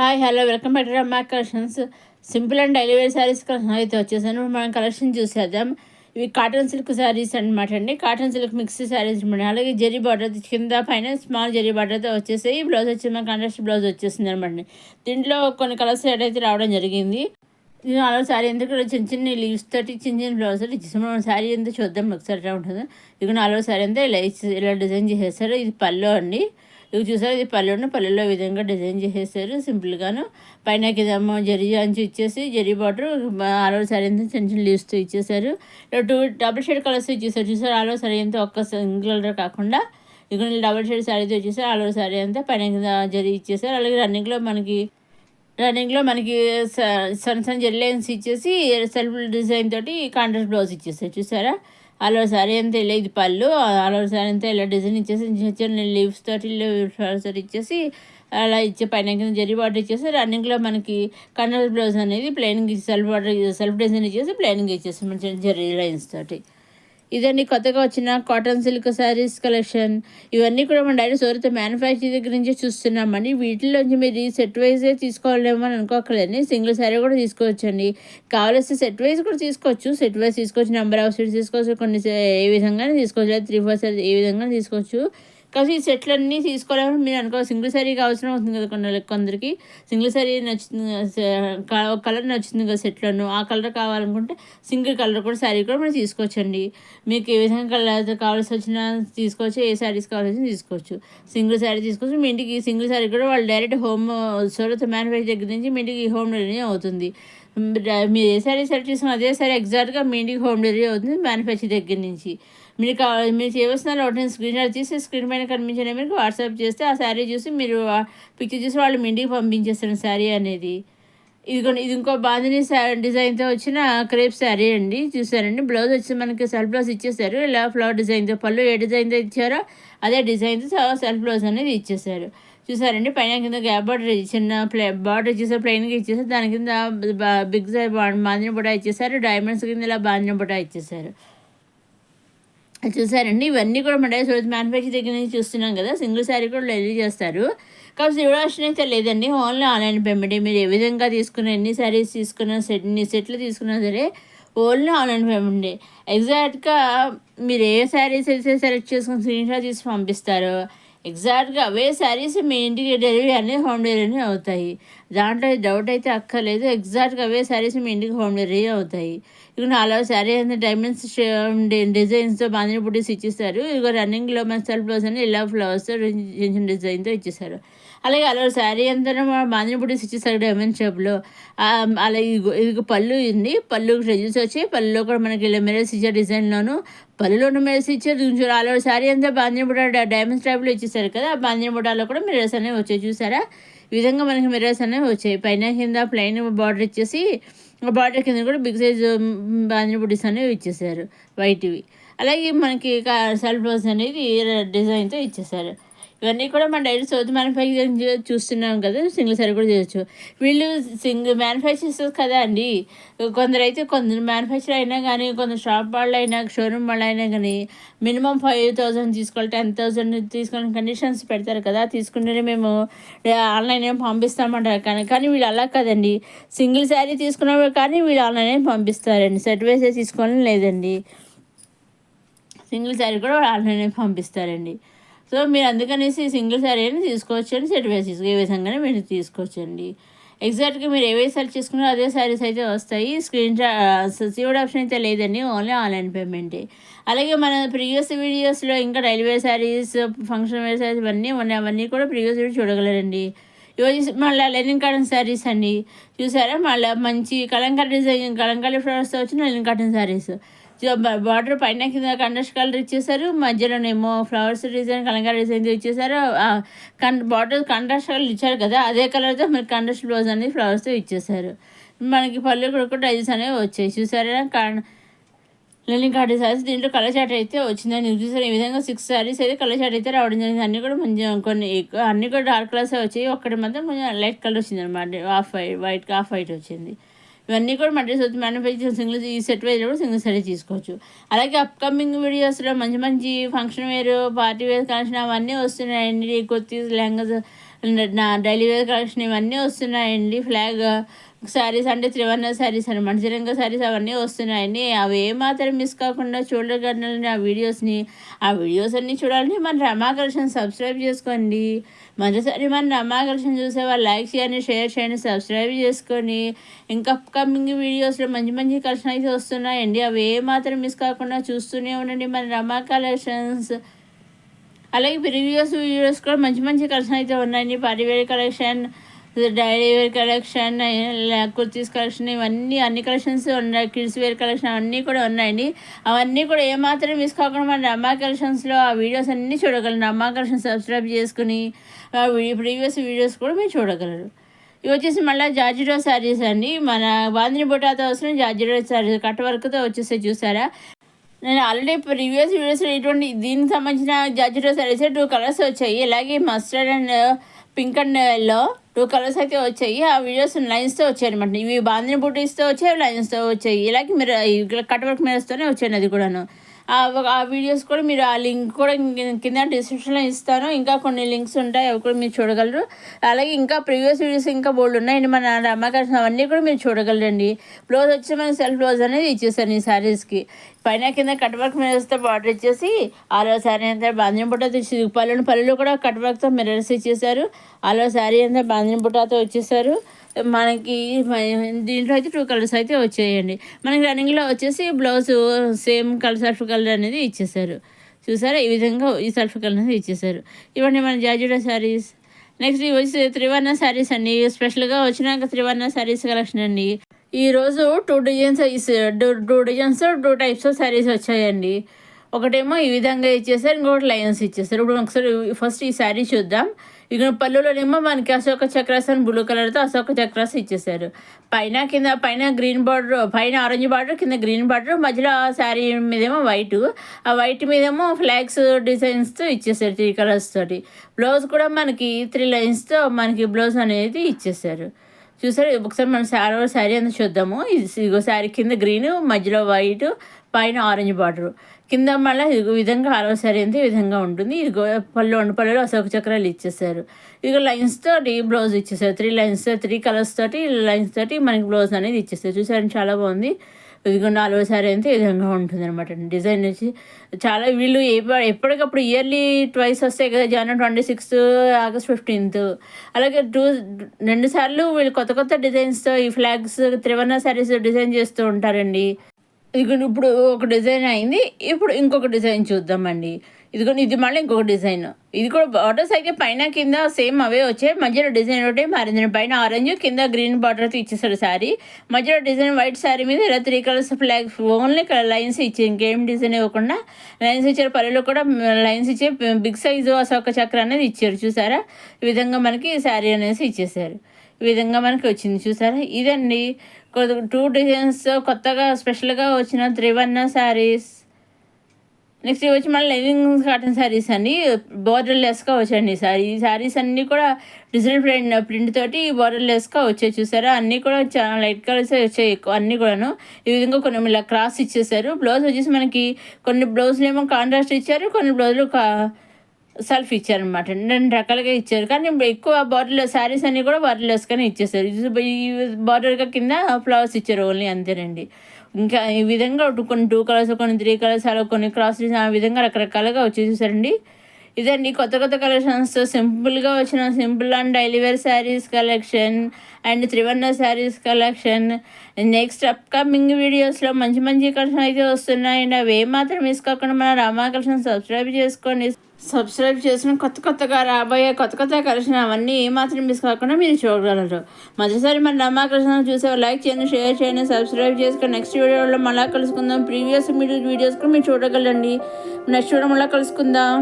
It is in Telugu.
Hi hello welcome back to Ramma collections. Simple and daily wear saris collection అయితే వచ్చేసాను. మనం కలెక్షన్ చూసేద్దాం. ఇవి కాటన్ సిల్క్ శారీస్ అనమాట అండి. కాటన్ సిల్క్ మిక్స్ శారీస్ అనమాట. అలాగే జరీ బార్డర్ కింద పైన స్మాల్ జరీ బార్డర్తో వచ్చేసాయి. బ్లౌజ్ వచ్చి మన కాంట్రాస్ట్ బ్లౌజ్ వచ్చేసింది అనమాట. దీంట్లో కొన్ని కలర్స్ అయితే రావడం జరిగింది. ఇది అలా శారీ ఎందుకు చిన్న చిన్న లీవ్స్ తోటి చిన్న చిన్న బ్లౌజ్ తోటి ఇచ్చేసాం. మనం శారీ ఎంత చూద్దాం ఒకసారి ఎలా ఉంటుందో. ఇది నాలుగో శారీ అంతా ఇలా డిజైన్ చేసేస్తారు. ఇది పళ్ళు అండి. ఇవి చూసారు, ఇది పల్లెలో విధంగా డిజైన్ చేసేసారు సింపుల్గాను. పైన కిందేమో జరీ అంచు ఇచ్చేసి జరీ బార్డర్ ఆలో శారీ అంతా చిన్న చిన్న లీవ్స్తో ఇచ్చేసారు. టూ డబుల్ షేడ్ కలర్స్ ఇచ్చేసారు. చూసారు ఆలో శారీ అంతా ఒక్క సింగిల్ కలర్ కాకుండా ఇక్కడ డబుల్ షేడ్ శారీతో ఇచ్చేసారు. ఆలో శారీ అంతా పైన కింద జరీ ఇచ్చేసారు. అలాగే రన్నింగ్లో మనకి సన్న జెల్ లైన్స్ ఇచ్చేసి సెల్ఫ్ డిజైన్ తోటి కాంట్రాస్ట్ బ్లౌజ్ ఇచ్చేసారు. చూసారా ఆల్ ఓవర్ శారీ అంతా ఇలా ఇది పళ్ళు, ఆల్ ఓవర్ శారీ అంతా ఇలా డిజైన్ ఇచ్చేసి చిన్న చిన్న లీవ్స్ తోటి ఫ్లవర్స్ తోటి ఇచ్చేసి అలా ఇచ్చే పైన కింద జరీ బార్డర్ ఇచ్చేసి రన్నింగ్లో మనకి కాంట్రాస్ట్ బ్లౌజ్ అనేది ప్లెయిన్గా సెల్ఫ్ డిజైన్ ఇచ్చేసి ప్లెయిన్గా ఇచ్చేసి మంచి జరీ లైన్స్ తోటి. ఇదండి కొత్తగా వచ్చిన కాటన్ సిల్క్ శారీస్ కలెక్షన్. ఇవన్నీ కూడా మన డైరెక్ట్ సోరితో మ్యానుఫ్యాక్చర్ దగ్గర నుంచి చూస్తున్నామండి. వీటిలోంచి మీరు సెట్ వైజే తీసుకోవాలేమో అని అనుకోకలేదని సింగిల్ శారీ కూడా తీసుకోవచ్చండి. కావాల్సి సెట్ వైజ్ కూడా తీసుకోవచ్చు. సెట్ వైజ్ తీసుకోవచ్చు, నెంబర్ ఆఫ్ సెట్స్ తీసుకోవచ్చు, కొన్ని ఏ విధంగానే తీసుకోవచ్చు, లేదా 3-4 సెట్స్ ఏ విధంగా తీసుకోవచ్చు. కానీ ఈ సెట్లన్నీ తీసుకోవాలని మీరు అనుకో సింగిల్ శారీకి అవసరం అవుతుంది కదా కొందరికి. సింగిల్ శారీ నచ్చుతుంది, ఒక కలర్ నచ్చుతుంది కదా సెట్లను, ఆ కలర్ కావాలనుకుంటే సింగిల్ కలర్ కూడా శారీ కూడా మనం తీసుకోవచ్చండి. మీకు ఏ విధంగా కలర్ కావాల్సి వచ్చినా తీసుకోవచ్చు, ఏ శారీస్ కావాల్సి వచ్చినా తీసుకోవచ్చు. సింగిల్ శారీ తీసుకోవచ్చు. మీ ఇంటికి సింగిల్ శారీ కూడా వాళ్ళు డైరెక్ట్ హోమ్ సూరత్ మ్యానుఫ్యాక్చర్ దగ్గర నుంచి మీ ఇంటికి హోమ్ డెలివరీ అవుతుంది. మీరు ఏ శారీ సెలెక్ట్ చేసుకున్న అదే శారీ ఎగ్జాక్ట్గా మీ ఇంటికి హోమ్ డెలివరీ అవుతుంది మ్యానుఫ్యాక్చర్ దగ్గర నుంచి. మీరు చేయవలసిన ఒకటి స్క్రీన్ షాట్ తీసి స్క్రీన్ పైన కనిపించిన మీకు వాట్సాప్ చేస్తే ఆ శారీ చూసి మీరు పిక్చర్ చూసి వాళ్ళు మీ ఇంటికి పంపించేస్తారు శారీ అనేది. ఇది ఇంకో బాందిని డిజైన్తో వచ్చిన క్రేప్ శారీ అండి. చూసారండి బ్లౌజ్ వచ్చి మనకి సెల్ఫ్ బ్లౌజ్ ఇచ్చేసారు. ఇలా ఫ్లవర్ డిజైన్తో పళ్ళు ఏ డిజైన్తో ఇచ్చారో అదే డిజైన్తో సెల్ఫ్ బ్లౌజ్ అనేది ఇచ్చేసారు. చూసారండి పైన కింద గ్యాప్ బార్డర్ చిన్న బార్డర్ ఇచ్చేసారు, ప్లెయిన్గా ఇచ్చేసారు. దాని కింద బిగ్ సైజ్ బాందిని బుట్ట ఇచ్చేసారు. డైమండ్స్ కింద ఇలా బాందిని బుట్ట ఇచ్చేసారు. చూసారండి ఇవన్నీ కూడా మన సూరత్ మ్యానుఫ్యాక్చర్ దగ్గర నుంచి చూస్తున్నాం కదా. సింగిల్ శారీ కూడా డెలివరీ చేస్తారు. కాబట్టి ఇవ్వాల్సిన అయితే లేదండి, ఓన్లీ ఆన్లైన్ పేమెంట్. మీరు ఏ విధంగా తీసుకున్న ఎన్ని శారీస్ తీసుకున్నా సెట్లు తీసుకున్నా సరే ఓన్లీ ఆన్లైన్ పేమెంట్. ఎగ్జాక్ట్గా మీరు ఏ శారీస్ అయితే సెలెక్ట్ చేసుకుని స్క్రీన్ షాట్ తీసి పంపిస్తారో ఎగ్జాక్ట్గా అవే శారీస్ మీ ఇంటికి డెలివరీ అనేది హోమ్ డెలివరీ అవుతాయి. దాంట్లో డౌట్ అయితే అక్కర్లేదు. ఎగ్జాక్ట్గా అవే శారీస్ మీ ఇంటికి హోమ్ డెలివరీ అవుతాయి. ఇక నాలుగు శారీ అయితే డైమండ్స్ డిజైన్స్తో బాంధిని బుటీస్ ఇచ్చేస్తారు. ఇక రన్నింగ్లో మన సెల్ఫ్ బ్లౌజ్ అని ఇలా ఫ్లవర్స్తో చిన్న డిజైన్తో ఇచ్చేసారు. అలాగే అలా శారీ అంతా బాంధిని బుటీస్ ఇచ్చేసారు డైమండ్ షేప్లో. అలా ఇది పళ్ళు ఉంది. పళ్ళు ట్రెజిల్స్ వచ్చి పళ్ళులో కూడా మనకి ఇలా మెరల్స్ ఇచ్చే డిజైన్లోను పళ్ళులోనూ మెరల్స్ ఇచ్చారు. అలా శారీ అంతా బాంధిని బుట్ట డైమండ్స్ టైప్లో ఇచ్చేసారు కదా. ఆ బాంధిని బుట్టాలో కూడా మిర్రర్స్ అనేవి వచ్చాయి. చూసారా ఈ విధంగా మనకి మిర్రర్స్ అనేవి వచ్చాయి. పైన కింద ప్లెయిన్ బార్డర్ ఇచ్చేసి బార్డర్ కింద కూడా బిగ్ సైజ్ బాంధిని బుటీస్ అనేవి ఇచ్చేసారు వైట్వి. అలాగే మనకి సెల్ఫ్ బ్లౌజ్ అనేది డిజైన్తో ఇచ్చేసారు. ఇవన్నీ కూడా మన డైరెక్ట్ సౌత్ మ్యానుఫ్యాక్చరింగ్ చూస్తున్నాం కదా. సింగిల్ శారీ కూడా చేయొచ్చు. వీళ్ళు మ్యానుఫ్యాక్చర్స్ కదా అండి. కొందరు మ్యానుఫ్యాక్చర్ అయినా కానీ కొందరు షాప్ వాళ్ళు అయినా షోరూమ్ వాళ్ళు అయినా కానీ మినిమం 5,000 తీసుకోవాలి, 10,000 తీసుకోవాలని కండిషన్స్ పెడతారు కదా. తీసుకుంటేనే మేము ఆన్లైన్ ఏం పంపిస్తామంటారు. కానీ వీళ్ళు అలా కదండి. సింగిల్ శారీ తీసుకున్నప్పుడు కానీ వీళ్ళు ఆన్లైన్ ఏం పంపిస్తారండి. సెట్ వేసే తీసుకోవాలని లేదండి. సింగిల్ శారీ కూడా ఆన్లైన్ పంపిస్తారండి. సో మీరు అందుకనేసి సింగిల్ శారీ అని తీసుకోవచ్చండి. సెట్ వేసి ఏ విధంగానే మీరు తీసుకోవచ్చండి. ఎగ్జాక్ట్గా మీరు ఏవే సెలెక్ట్ చేసుకున్నారో అదే శారీస్ అయితే వస్తాయి. స్క్రీన్ సీవుడ్ ఆప్షన్ అయితే లేదండి, ఓన్లీ ఆన్లైన్ పేమెంటే. అలాగే మన ప్రీవియస్ వీడియోస్లో ఇంకా daily wear saris, function wear saris ఇవన్నీ ఉన్నాయి. అవన్నీ కూడా ప్రీవియస్ వీడియో చూడగలరండి. ఇవి మళ్ళీ లెనిన్ కాటన్ శారీస్ అండి. చూసారా మళ్ళీ మంచి కలంకారీ ఫ్లవర్స్తో వచ్చిన లెనిన్ కాటన్ శారీస్. బార్డర్ పైన కింద కంట్రాస్ట్ కలర్ ఇచ్చేసారు. మధ్యలోనేమో ఫ్లవర్స్ డిజైన్ కలంకారీ డిజైన్తో ఇచ్చేసారు. బార్డర్ కంట్రాస్ట్ కలర్ ఇచ్చారు కదా, అదే కలర్తో మనకి కంట్రాస్ట్ బ్లౌజ్ అనేది ఫ్లవర్స్తో ఇచ్చేసారు. మనకి పళ్ళు కూడా డైజెస్ అనేవి వచ్చాయి. చూసారా లెనిన్ కాటన్ శారీస్. దీంట్లో కలర్ చార్ట్ అయితే వచ్చిందని చూసారు. ఈ విధంగా 6 శారీస్ అయితే కలర్ చార్ట్ అయితే రావడం జరిగింది. అన్నీ కూడా మంచి అన్నీ కూడా డార్క్ కలర్స్ వచ్చాయి. ఒక్కటి మాత్రం కొంచెం లైట్ కలర్ వచ్చింది అనమాట. ఆఫ్ వైట్ వచ్చింది. ఇవన్నీ కూడా మటీరియల్స్ వచ్చి మ్యానుఫ్యాక్చర్ ఈ సెట్ వైజ్ కూడా సింగిల్ శారీ తీసుకోవచ్చు. అలాగే అప్కమింగ్ వీడియోస్లో మంచి function wear, party wear collection అవన్నీ వస్తున్నాయండి. కుర్తీస్, లెహంగాస్ నా డైలీ వేర్ కలెక్షన్ ఇవన్నీ వస్తున్నాయండి. ఫ్లాగ్ శారీస్ అంటే త్రివర్ణ శారీస్ అని మణిరంగ శారీస్ అవన్నీ వస్తున్నాయండి. అవి ఏమాత్రం మిస్ కాకుండా చూడగలనండి ఆ వీడియోస్ అన్నీ చూడాలంటే మన రమా కలెక్షన్ సబ్స్క్రైబ్ చేసుకోండి. మొదటిసారి మన రమా కలెక్షన్ చూసేవాళ్ళు లైక్ చేయండి, షేర్ చేయండి, సబ్స్క్రైబ్ చేసుకొని ఇంకా అప్కమింగ్ వీడియోస్లో మంచి మంచి కలెక్షన్ అయితే వస్తున్నాయండి. అవి ఏమాత్రం మిస్ కాకుండా చూస్తూనే ఉండండి మన రమా కలెక్షన్స్. అలాగే ప్రీవియస్ వీడియోస్ కూడా మంచి మంచి కలెక్షన్ అయితే ఉన్నాయండి. Party wear collection, daily wear collection, kurtis collection, ఇవన్నీ అన్ని కలెక్షన్స్ ఉన్నాయి. కిడ్స్ వేర్ కలెక్షన్ అవన్నీ కూడా ఉన్నాయండి. అవన్నీ కూడా ఏమాత్రం మిస్ కాకుండా మన రమా కలెక్షన్స్లో ఆ వీడియోస్ అన్నీ చూడగలరు. రమా కలెక్షన్ సబ్స్క్రైబ్ చేసుకుని ప్రీవియస్ వీడియోస్ కూడా మీరు చూడగలరు. ఇవి వచ్చేసి మళ్ళీ జార్జిరో శారీస్ అండి. మన బాందిని బుటాతో వస్తున్న జార్జిరో శారీస్ కట్ వర్క్తో వచ్చేసి చూసారా. నేను ఆల్రెడీ ప్రీవియస్ వీడియోస్లో ఇటువంటి దీనికి సంబంధించిన జార్జిరో శారీస్ 2 కలర్స్ వచ్చాయి. అలాగే mustard and pink and yellow 2 colours అయితే వచ్చాయి. ఆ వీడియోస్ లైన్స్తో వచ్చాయి అనమాట. ఇవి బాందిని బూటీస్తో వచ్చాయి, లైన్స్తో వచ్చాయి. ఇలాగే మీరు కట్ వర్క్ మిరర్స్తోనే వచ్చాయి అది కూడాను. ఆ వీడియోస్ కూడా మీరు ఆ లింక్ కూడా కింద డిస్క్రిప్షన్లో ఇస్తాను. ఇంకా కొన్ని లింక్స్ ఉంటాయి, అవి కూడా మీరు చూడగలరు. అలాగే ఇంకా ప్రీవియస్ వీడియోస్ ఇంకా బోల్డ్ ఉన్నాయండి మన రమాకృష్ణ, అవన్నీ కూడా మీరు చూడగలరండి. బ్లౌజ్ వచ్చి మనకి సెల్ఫ్ బ్లౌజ్ అనేది ఇచ్చేసాను ఈ శారీస్కి. పైన కింద కట్ వర్క్ మిరర్స్తో బార్డర్ ఇచ్చేసి ఆలో శారీ అంతా బాందిని బుట్టాతో ఇచ్చి పళ్ళు కూడా కట్ వర్క్తో మిరర్స్ ఇచ్చేసారు. ఆలో శారీ అంతా బాందిని బుట్టాతో వచ్చేసారు. మనకి దీంట్లో అయితే 2 కలర్స్ అయితే వచ్చాయండి. మనకి రన్నింగ్లో వచ్చేసి బ్లౌజ్ సేమ్ సెల్ఫ్ కలర్ అనేది ఇచ్చేసారు. చూసారా, ఈ విధంగా ఈ సెల్ఫ్ కలర్ అనేది ఇచ్చేసారు. ఇవన్నీ మన జార్జెట్ శారీస్. నెక్స్ట్ ఇవి వచ్చి త్రివర్ణ శారీస్ అండి. స్పెషల్గా వచ్చినాక త్రివర్ణ శారీస్ కలెక్షన్ అండి. ఈరోజు 2 డిజైన్స్ 2 టైప్స్ ఆఫ్ శారీస్ వచ్చాయండి. ఒకటేమో ఈ విధంగా ఇచ్చేసారు, ఇంకొకటి లైన్స్ ఇచ్చేసారు. ఇప్పుడు ఒకసారి ఫస్ట్ ఈ శారీ చూద్దాం. ఇక పళ్ళులోనేమో మనకి అశోక చక్రాస్ అని బ్లూ కలర్తో అశోక చక్రాస్ ఇచ్చేసారు. పైన గ్రీన్ బార్డర్, పైన ఆరెంజ్ బార్డర్, కింద గ్రీన్ బార్డర్, మధ్యలో ఆ శారీ మీదేమో వైట్, ఆ వైట్ మీదేమో ఫ్లాగ్స్ డిజైన్స్తో ఇచ్చేసారు 3 కలర్స్ తోటి. బ్లౌజ్ కూడా మనకి 3 లైన్స్తో మనకి బ్లౌజ్ అనేది ఇచ్చేసారు. చూసారు, ఒకసారి మన శారీ అంతా చూద్దాము. ఇదిగో శారీ కింద గ్రీన్, మధ్యలో వైట్, పైన ఆరెంజ్ బార్డరు, కింద మళ్ళీ ఈ విధంగా ఆరో శారీ అంతా ఈ విధంగా ఉంటుంది. ఇదిగో పళ్ళులో అశోక చక్రాలు ఇచ్చేసారు. ఇదిగో లైన్స్ తోటి బ్లౌజ్ ఇచ్చేసారు. 3 లైన్స్, 3 కలర్స్ తోటి లైన్స్ తోటి మనకి బ్లౌజ్ అనేది ఇచ్చేసారు. చూసారు, చాలా బాగుంది. ఇదిగో 4వ శారీ అంతా ఈ విధంగా ఉంటుంది అనమాట. డిజైన్ వచ్చి చాలా వీళ్ళు ఎప్పటికప్పుడు ఇయర్లీ ట్వైస్ వస్తాయి కదా, జనవరి 26th, ఆగస్ట్ 15th. అలాగే 2 సార్లు వీళ్ళు కొత్త కొత్త డిజైన్స్తో ఈ ఫ్లాగ్స్ త్రివర్ణ శారీస్ డిజైన్ చేస్తూ ఉంటారండి. ఇప్పుడు ఒక డిజైన్ అయింది, ఇప్పుడు ఇంకొక డిజైన్ చూద్దామండి. ఇది మళ్ళీ ఇంకొక డిజైన్. ఇది కూడా బార్డర్స్ అయితే పైన కింద సేమ్ అవే వచ్చాయి. మధ్యలో డిజైన్ ఒకటే మారింది. పైన ఆరెంజ్, కింద గ్రీన్ బార్డర్తో ఇచ్చేసాడు శారీ. మధ్యలో డిజైన్ వైట్ శారీ మీద ఇలా 3 కలర్స్ ఫ్లాగ్ ఓన్లీ లైన్స్ ఇచ్చి ఇంకేం డిజైన్ ఇవ్వకుండా లైన్స్ ఇచ్చారు. పల్లెలో కూడా లైన్స్ ఇచ్చి బిగ్ సైజు అశోక చక్ర అనేది ఇచ్చారు. చూసారా, ఈ విధంగా మనకి శారీ అనేసి ఇచ్చేసారు. ఈ విధంగా మనకి వచ్చింది. చూసారా, ఇదండి 2 డిజైన్స్ కొత్తగా స్పెషల్గా వచ్చిన త్రివర్ణ శారీస్. నెక్స్ట్ వచ్చి మళ్ళీ లెనిన్ కాటన్ శారీస్ అండి. బోర్డర్ లెస్గా వచ్చాయండి ఈ శారీస్ అన్నీ కూడా డిజిటల్ ప్రింట్ తోటి బోర్డర్ లెస్గా వచ్చాయి. చూసారా, అన్నీ కూడా చాలా లైట్ కలర్స్ వచ్చాయి ఎక్కువ, అన్నీ కూడాను. ఈ విధంగా కొన్ని ఇలా క్రాస్ ఇచ్చేసారు. బ్లౌజ్ వచ్చేసి మనకి కొన్ని బ్లౌజులు ఏమో కాంట్రాస్ట్ ఇచ్చారు, కొన్ని బ్లౌజులు సెల్ఫ్ ఇచ్చారనమాట. 2 రకాలుగా ఇచ్చారు. కానీ ఎక్కువ బార్డర్లెస్ శారీస్ అన్నీ కూడా బార్డర్లెస్గానే ఇచ్చేసారు. ఈ బార్డర్గా కింద ఫ్లవర్స్ ఇచ్చారు ఓన్లీ, అంతేనండి. ఇంకా ఈ విధంగా కొన్ని 2 కలర్స్, కొన్ని 3 కలర్స్, అలా కొన్ని క్రాస్ డిజైన్, ఆ విధంగా రకరకాలుగా వచ్చేసారండి. ఇదండి కొత్త కలెక్షన్స్, సింపుల్గా వచ్చిన simple and daily wear saris collection and త్రివర్ణ శారీస్ కలెక్షన్. నెక్స్ట్ అప్కమింగ్ వీడియోస్లో మంచి కలెక్షన్ అయితే వస్తున్నాయండి. అవి ఏమాత్రం మిస్ కాకుండా మన రామా కలెక్షన్ సబ్స్క్రైబ్ చేసుకోండి. సబ్స్క్రైబ్ చేసిన కొత్త రాబోయే కొత్త కలెక్షన్ అవన్నీ ఏమాత్రం మిస్ కాకుండా మీరు చూడగలరు. మొదటిసారి మన రామా కలెక్షన్ చూసేవారు లైక్ చేయండి, షేర్ చేయండి, సబ్స్క్రైబ్ చేసుకొని నెక్స్ట్ వీడియోలో మళ్ళీ కలుసుకుందాం. ప్రీవియస్ వీడియోస్ కూడా మీరు చూడగలండి. నెక్స్ట్ వీడియో మళ్ళీ కలుసుకుందాం.